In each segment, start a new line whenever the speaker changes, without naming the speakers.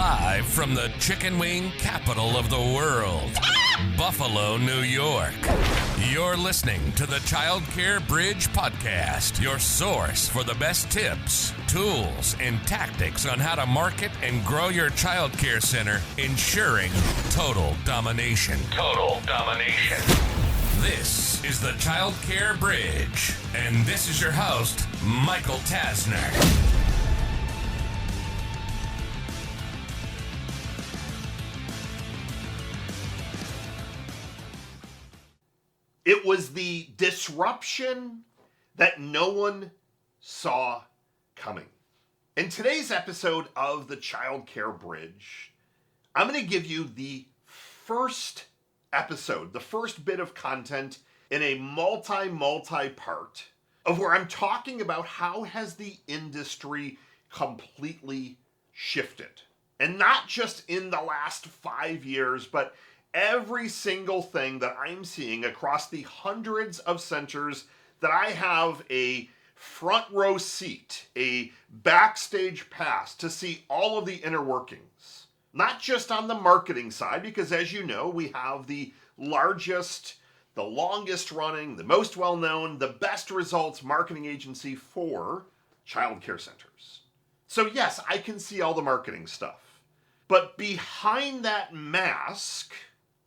Live from the chicken wing capital of the world, Buffalo, New York. You're listening to the Childcare Bridge podcast, your source for the best tips, tools, and tactics on how to market and grow your childcare center, ensuring total domination. Total domination. This is the Childcare Bridge, and this is your host, Michael Tasner.
It was the disruption that no one saw coming. In today's episode of the Childcare Bridge, I'm going to give you the first episode, the first bit of content in a multi-part of where I'm talking about how has the industry completely shifted. And not just in the last 5 years, but every single thing that I'm seeing across the hundreds of centers that I have a front row seat, a backstage pass to see all of the inner workings. Not just on the marketing side, because as you know, we have the largest, the longest running, the most well-known, the best results marketing agency for childcare centers. So yes, I can see all the marketing stuff. But behind that mask,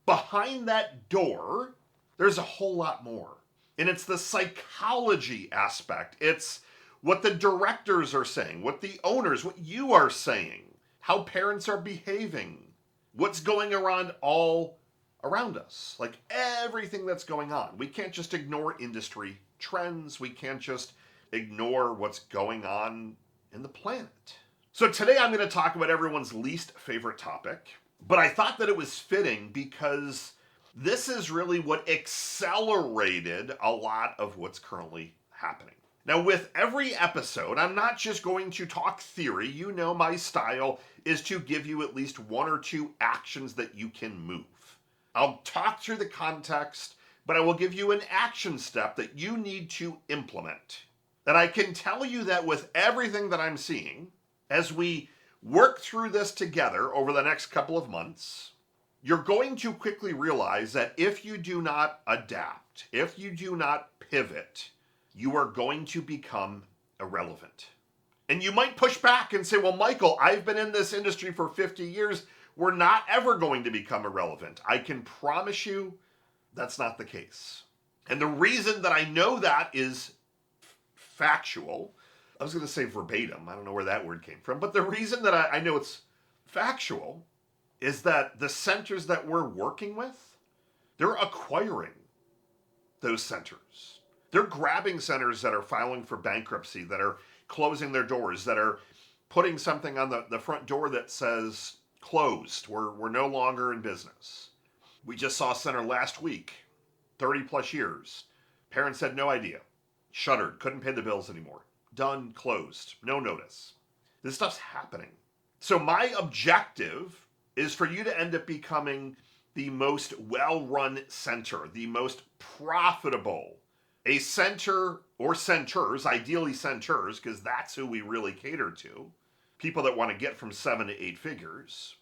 behind that door, there's a whole lot more. And it's the psychology aspect. It's what the directors are saying, what the owners, what you are saying, how parents are behaving, what's going around all around us. Like everything that's going on. We can't just ignore industry trends. We can't just ignore what's going on in the planet. So today I'm going to talk about everyone's least favorite topic. But I thought that it was fitting because this is really what accelerated a lot of what's currently happening. Now, with every episode, I'm not just going to talk theory. You know my style is to give you at least one or two actions that you can move. I'll talk through the context, but I will give you an action step that you need to implement. And I can tell you that with everything that I'm seeing, as we work through this together over the next couple of months, you're going to quickly realize that if you do not adapt, if you do not pivot, you are going to become irrelevant. And you might push back and say, well, Michael, I've been in this industry for 50 years. We're not ever going to become irrelevant. I can promise you that's not the case. And the reason that I know that is factual. I was going to say verbatim. I don't know where that word came from. But the reason that I know it's factual is that the centers that we're working with, they're acquiring those centers. They're grabbing centers that are filing for bankruptcy, that are closing their doors, that are putting something on the front door that says closed. We're no longer in business. We just saw a center last week, 30 plus years. Parents had no idea. Shuttered, couldn't pay the bills anymore. Done, closed, no notice. This stuff's happening. So my objective is for you to end up becoming the most well-run center, the most profitable. A center or centers, ideally centers, because that's who we really cater to. People that want to get from 7 to 8 figures,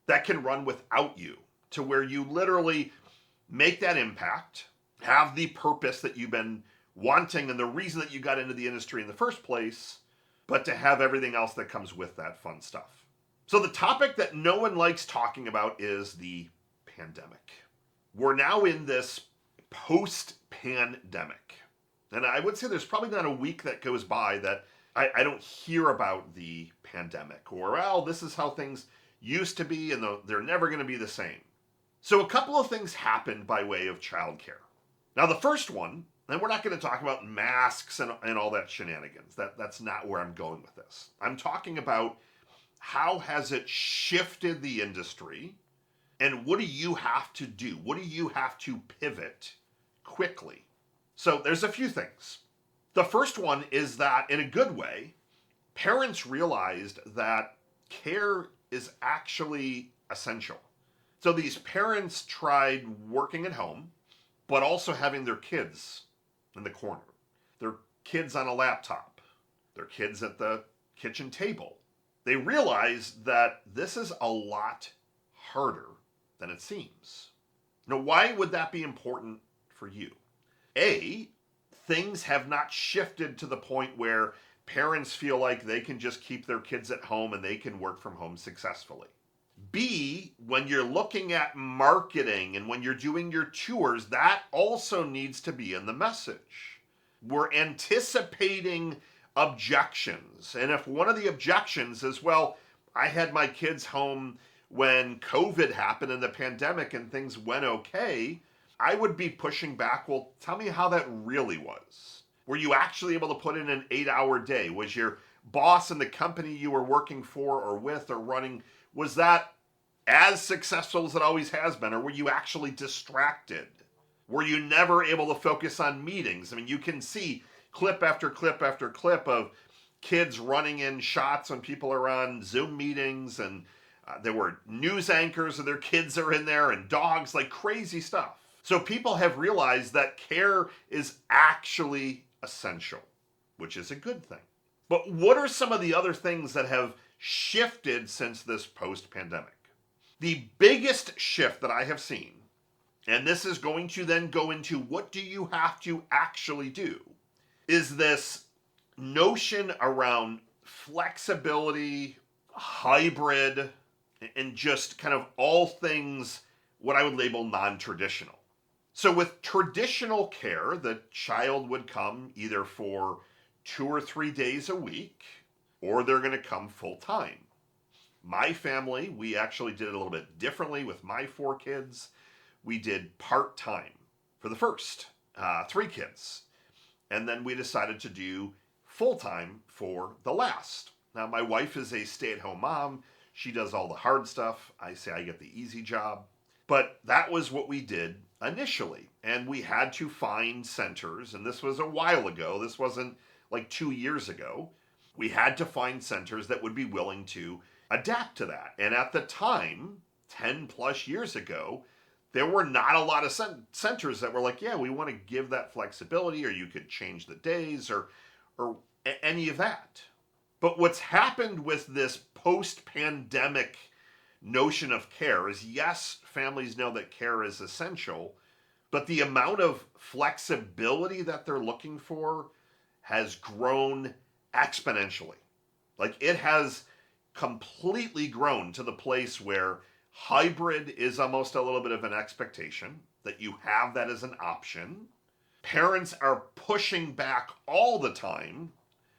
that can run without you, to where you literally make that impact, have the purpose that you've been wanting and the reason that you got into the industry in the first place, but to have everything else that comes with that fun stuff. So the topic that no one likes talking about is the pandemic. We're now in this post-pandemic. And I would say there's probably not a week that goes by that I don't hear about the pandemic or, well, this is how things used to be and they're never going to be the same. So a couple of things happened by way of childcare. Now the first one, and we're not going to talk about masks and all that shenanigans. That's not where I'm going with this. I'm talking about how has it shifted the industry and what do you have to do? What do you have to pivot quickly? So there's a few things. The first one is that in a good way, parents realized that care is actually essential. So these parents tried working at home, but also having their kids in the corner, their kids on a laptop, their kids at the kitchen table. they realized that this is a lot harder than it seems. Now, why would that be important for you? A, things have not shifted to the point where parents feel like they can just keep their kids at home and they can work from home successfully. B, when you're looking at marketing and when you're doing your tours, that also needs to be in the message. We're anticipating objections. And if one of the objections is, well, I had my kids home when COVID happened and the pandemic and things went okay, I would be pushing back, well, tell me how that really was. Were you actually able to put in an 8-hour day? Was your boss in the company you were working for or with or running, was that as successful as it always has been, or were you actually distracted? Were you never able to focus on meetings? I mean, you can see clip after clip after clip of kids running in shots when people are on Zoom meetings, and there were news anchors and their kids are in there and dogs, like crazy stuff. So people have realized that care is actually essential, which is a good thing. But what are some of the other things that have shifted since this post-pandemic? The biggest shift that I have seen, and this is going to then go into what do you have to actually do, is this notion around flexibility, hybrid, and just kind of all things what I would label non-traditional. So with traditional care, the child would come either for 2 or 3 days a week, or they're going to come full time. My family, we actually did it a little bit differently with my 4 kids. We did part-time for the first 3 kids. And then we decided to do full-time for the last. Now, my wife is a stay-at-home mom. She does all the hard stuff. I say I get the easy job. But that was what we did initially. And we had to find centers, and this was a while ago. This wasn't like 2 years ago. We had to find centers that would be willing to adapt to that. And at the time, 10 plus years ago, there were not a lot of centers that were like, yeah, we want to give that flexibility, or you could change the days or any of that. But what's happened with this post-pandemic notion of care is, yes, families know that care is essential, but the amount of flexibility that they're looking for has grown exponentially. Like, it has completely grown to the place where hybrid is almost a little bit of an expectation, that you have that as an option. Parents are pushing back all the time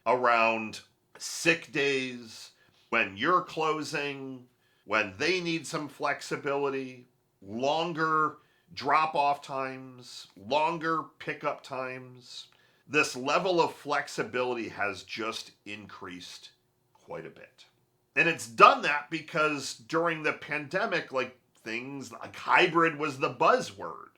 around sick days, when you're closing, when they need some flexibility, longer drop-off times, longer pickup times. This level of flexibility has just increased quite a bit. And it's done that because during the pandemic, like, things like hybrid was the buzzword.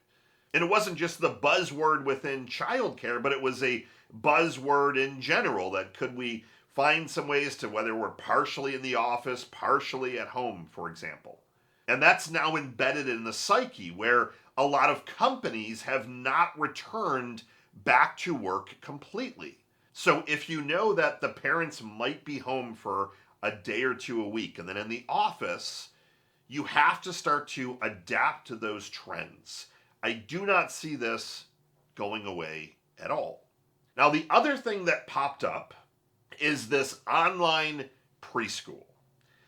And it wasn't just the buzzword within childcare, but it was a buzzword in general, that could we find some ways to, whether we're partially in the office, partially at home, for example. And that's now embedded in the psyche, where a lot of companies have not returned back to work completely. So if you know that the parents might be home for a day or 2 a week, and then in the office, you have to start to adapt to those trends. I do not see this going away at all. Now, the other thing that popped up is this online preschool.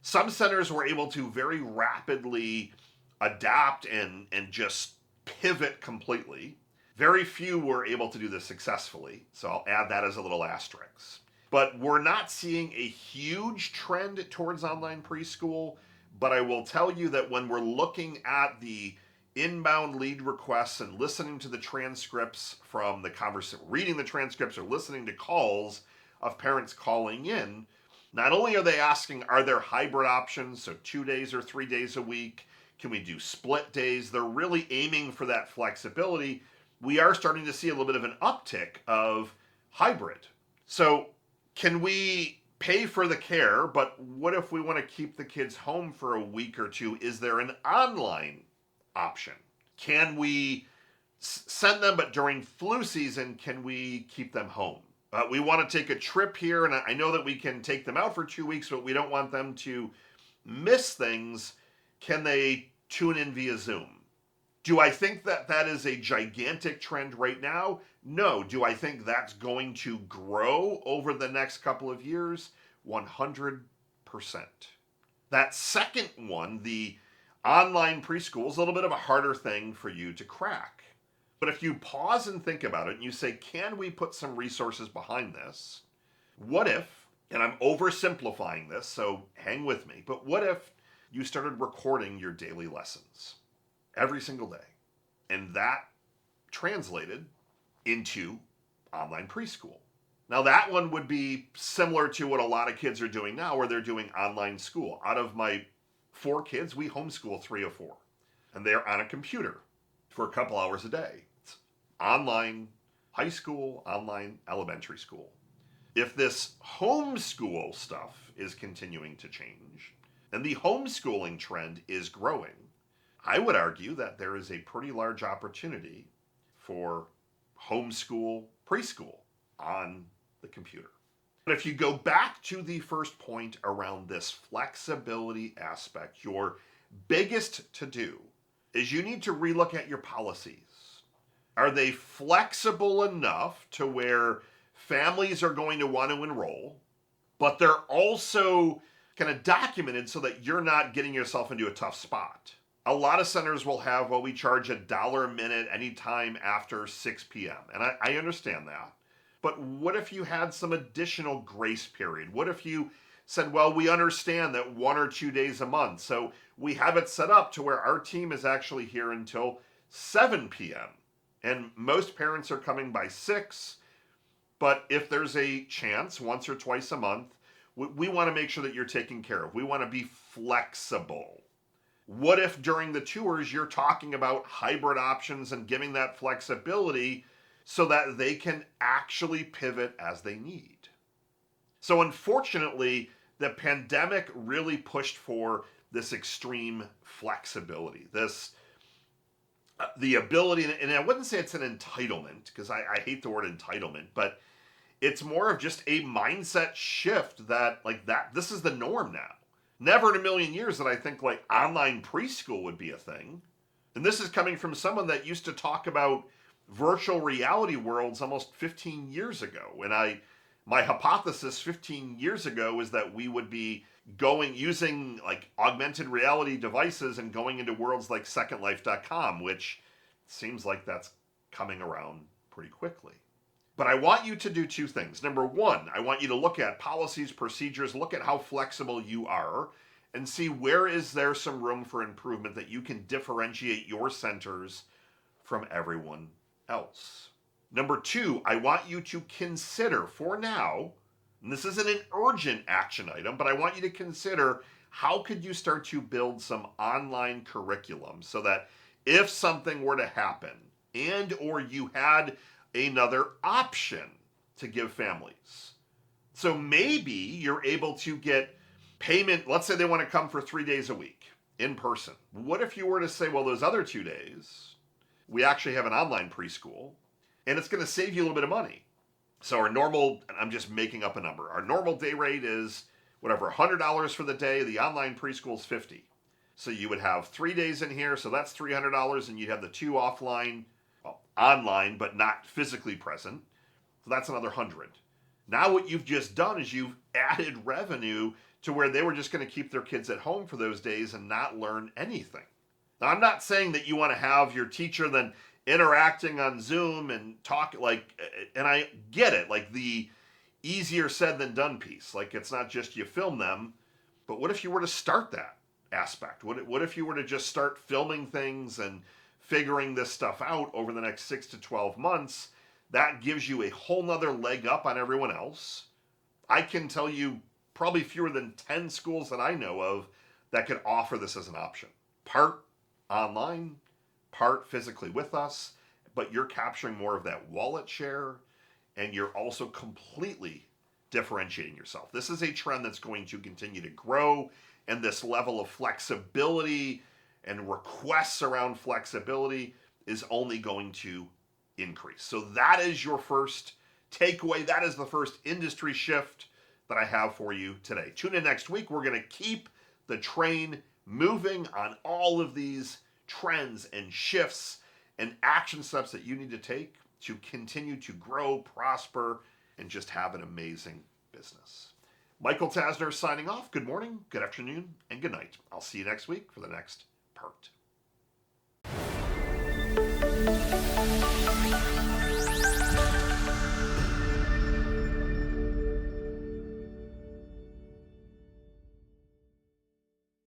Some centers were able to very rapidly adapt and just pivot completely. Very few were able to do this successfully, so I'll add that as a little asterisk. But we're not seeing a huge trend towards online preschool, but I will tell you that when we're looking at the inbound lead requests and listening to the transcripts from the conversation, reading the transcripts or listening to calls of parents calling in, not only are they asking, are there hybrid options, so 2 days or 3 days a week? Can we do split days? They're really aiming for that flexibility. We are starting to see a little bit of an uptick of hybrid. So can we pay for the care, but what if we want to keep the kids home for a week or 2? Is there an online option? Can we send them, but during flu season, can we keep them home? We want to take a trip here, and I know that we can take them out for 2 weeks, but we don't want them to miss things. Can they tune in via Zoom? Do I think that that is a gigantic trend right now? No. Do I think that's going to grow over the next couple of years? 100%. That second one, the online preschool, is a little bit of a harder thing for you to crack. But if you pause and think about it and you say, can we put some resources behind this? What if, and I'm oversimplifying this, so hang with me, but what if you started recording your daily lessons every single day? And that translated into online preschool. Now that one would be similar to what a lot of kids are doing now, where they're doing online school. Out of my 4 kids, we homeschool 3 of 4. And they're on a computer for a couple hours a day. It's online high school, online elementary school. If this homeschool stuff is continuing to change, and the homeschooling trend is growing, I would argue that there is a pretty large opportunity for homeschool preschool on the computer. But if you go back to the first point around this flexibility aspect, your biggest to do is you need to relook at your policies. Are they flexible enough to where families are going to want to enroll, but they're also kind of documented so that you're not getting yourself into a tough spot? A lot of centers will have, well, we charge $1 a minute anytime after 6 p.m. And I understand that. But what if you had some additional grace period? What if you said, well, we understand that 1 or 2 days a month, so we have it set up to where our team is actually here until 7 p.m. And most parents are coming by 6. But if there's a chance once or twice a month, we want to make sure that you're taken care of. We want to be flexible. What if during the tours you're talking about hybrid options and giving that flexibility so that they can actually pivot as they need? So unfortunately, the pandemic really pushed for this extreme flexibility, the ability, and I wouldn't say it's an entitlement, because I hate the word entitlement, but it's more of just a mindset shift that this is the norm now. Never in a million years did I think online preschool would be a thing. And this is coming from someone that used to talk about virtual reality worlds almost 15 years ago. And my hypothesis 15 years ago was that we would be using augmented reality devices and going into worlds like secondlife.com, which seems like that's coming around pretty quickly. But I want you to do 2 things. Number 1, I want you to look at policies, procedures, look at how flexible you are, and see where is there some room for improvement that you can differentiate your centers from everyone else. Number 2, I want you to consider for now, and this isn't an urgent action item, but I want you to consider how could you start to build some online curriculum so that if something were to happen and or you had another option to give families. So maybe you're able to get payment. Let's say they want to come for 3 days a week in person. What if you were to say, well, those other 2 days, we actually have an online preschool and it's going to save you a little bit of money. So our normal, and I'm just making up a number, our normal day rate is whatever, $100 for the day. The online preschool is $50. So you would have 3 days in here. So that's $300 and you'd have the 2 offline, online, but not physically present. So that's another $100. Now what you've just done is you've added revenue to where they were just going to keep their kids at home for those days and not learn anything. Now I'm not saying that you want to have your teacher then interacting on Zoom and talk and I get it, the easier said than done piece. It's not just you film them, but what if you were to start that aspect? What if you were to just start filming things and figuring this stuff out over the next 6 to 12 months? That gives you a whole nother leg up on everyone else. I can tell you probably fewer than 10 schools that I know of that could offer this as an option. Part online, part physically with us, but you're capturing more of that wallet share and you're also completely differentiating yourself. This is a trend that's going to continue to grow, and this level of flexibility and requests around flexibility is only going to increase. So that is your first takeaway. That is the first industry shift that I have for you today. Tune in next week. We're going to keep the train moving on all of these trends and shifts and action steps that you need to take to continue to grow, prosper, and just have an amazing business. Michael Tasner signing off. Good morning, good afternoon, and good night. I'll see you next week for the next part.